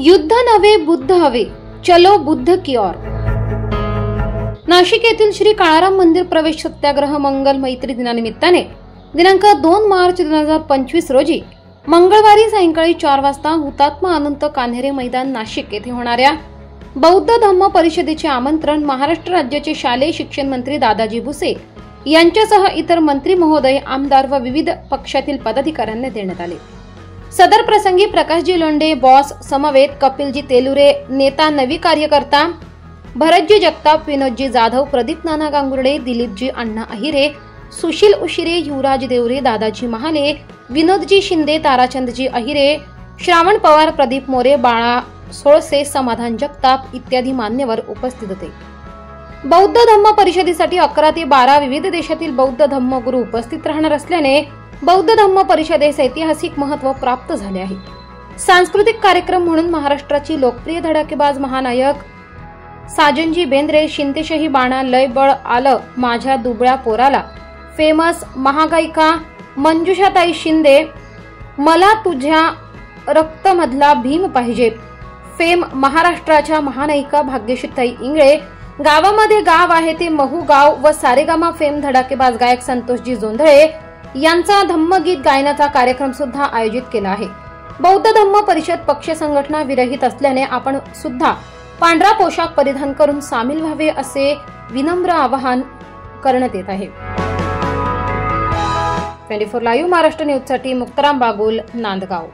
युद्ध नव्हे बुद्ध हवे, चलो बुद्ध की ओर। नाशिक येथील श्री काळाराम मंदिर प्रवेश सत्याग्रह मंगल मैत्री दिनानिमित्ताने दिनांक 2 मार्च 2025 रोजी मंगळवारी सायंकाळी 4 वाजता हुतात्मा अनंत कान्हेरे मैदान नाशिक येथे होणाऱ्या बौद्ध धम्म परिषदेचे आमंत्रण महाराष्ट्र राज्याचे शालेय शिक्षण मंत्री दादाजी भुसे यांच्यासह इतर मंत्री महोदय, आमदार व विविध पक्षातील पदाधिकाऱ्यांना देण्यात आले। सदर प्रसंगी प्रकाशजी लोंढे, बॉस समवेत कपिलजी तेलुरे, नेता नवी कार्यकर्ता भरतजी जगताप, विनोदजी जाधव, प्रदीप नाना गांगुर्डे, दिलीपजी अण्णा अहिरे, सुशील उशिरे, युवराज देवरे, दादाजी महाले, विनोदजी शिंदे, ताराचंदजी अहिरे, श्रावण पवार, प्रदीप मोरे, बाळा सोळसे, समाधान जगताप इत्यादी मान्यवर उपस्थित होते। बौद्ध धम्म परिषदेसाठी 11 ते 12 विविध देशातील बौद्ध धम्म गुरु उपस्थित राहणार असल्याने बौद्ध धम्म परिषदेस ऐतिहासिक महत्त्व प्राप्त झाले आहे। सांस्कृतिक कार्यक्रम म्हणून महाराष्ट्राची लोकप्रिय धडाकेबाज महानायक साजनजी बेंद्रे, शिंतेशाही बाणा, लय बळ आलं माझ्या दुबळ्या पोराला, फेमस महागायिका मंजुषाताई शिंदे, मला तुझ्या रक्तमधला भीम पाहिजे, फेम महाराष्ट्राच्या महानायिका भाग्यश्रीताई इंगळे, गावामध्ये गाव आहे ते महू गाव व सारेगामा फेम धडाकेबाज गायक संतोषजी जोंधळे यांचा धम्मगीत गायनाचा कार्यक्रम सुद्धा आयोजित केला आहे। बौद्ध धम्म परिषद पक्ष संघटना विरहित असल्याने आपण सुद्धा पांढरा पोशाख परिधान करून सामील व्हावे असे विनम्र आवाहन करण्यात येत आहे। 24 लाईव्ह महाराष्ट्र न्यूज साठी मुक्ताराम बागुल, नांदगाव।